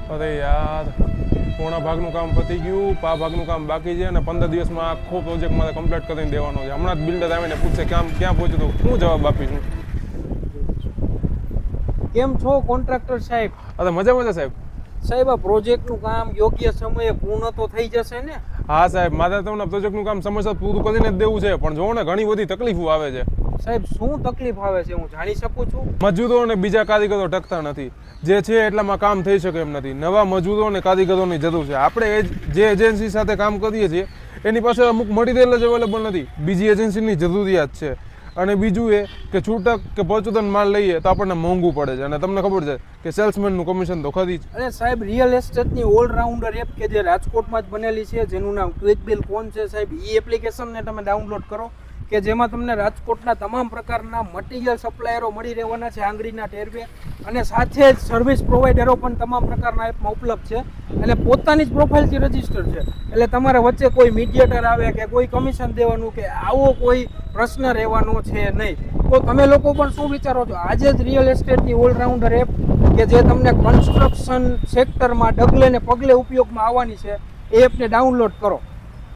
અરે યાર, પોણા ભાગનું કામ પતી ગયું, પા ભાગનું કામ બાકી છે અને 15 દિવસમાં આખો પ્રોજેક્ટ મારે કમ્પ્લીટ કરીને દેવાનો છે. હમણાં જ બિલ્ડર આવીને પૂછશે ક્યાં પહોંચ્યું તો શું જવાબ આપીશું? કેમ છો કોન્ટ્રાક્ટર સાહેબ? અરે મજા સાહેબ. સાહેબ, આ પ્રોજેક્ટનું કામ યોગ્ય સમયે પૂર્ણ તો થઈ જશે ને? હા સાહેબ, મારે તમને પ્રોજેક્ટનું કામ સમયસર પૂરું કરીને જ દેવું છે, પણ જોવો ને ઘણી બધી તકલીફો આવે છે. સાહેબ, શું તકલીફ આવે છે, હું જાણી શકું છું? મજૂરો અને બીજા કારીગરો ટકતા નથી. જે છે એટલામાં કામ થઈ શકે એમ નથી. નવા મજૂરો અને કારીગરોની જરૂર છે. આપણે જે એજન્સી સાથે કામ કરીએ છીએ એની પાસે અમુક મટીરિયલ જ અવેલેબલ નથી. બીજી એજન્સીની જરૂરિયાત છે. અને બીજું એ કે છૂટક કે પરચુતન માલ લઈએ તો આપણને મોંઘું પડે છે. અને તમને ખબર છે કે સેલ્સમેનનું કમિશન તો ખરી જ. અરે સાહેબ, રિયલ એસ્ટેટની ઓલરાઉન્ડર એપ કે જે રાજકોટમાં જ બનેલી છે, જેનું નામ ક્વિક બિલ ફોન છે સાહેબ, એ એપ્લિકેશનને તમે ડાઉનલોડ કરો કે જેમાં તમને રાજકોટના તમામ પ્રકારના મટીરિયલ સપ્લાયરો મળી રહેવાના છે આંગળીના ટેરવે, અને સાથે જ સર્વિસ પ્રોવાઈડરો પણ તમામ પ્રકારના એપમાં ઉપલબ્ધ છે. એટલે પોતાની જ પ્રોફાઇલથી રજીસ્ટર છે. એટલે તમારે વચ્ચે કોઈ મીડિયેટર આવે કે કોઈ કમિશન દેવાનું કે આવો કોઈ પ્રશ્ન રહેવાનો છે નહીં. તો તમે લોકો પણ શું વિચારો છો? આજે જ રિયલ એસ્ટેટની ઓલરાઉન્ડર એપ કે જે તમને કન્સ્ટ્રક્શન સેક્ટરમાં ડગલે ને પગલે ઉપયોગમાં આવવાની છે, એ એપને ડાઉનલોડ કરો.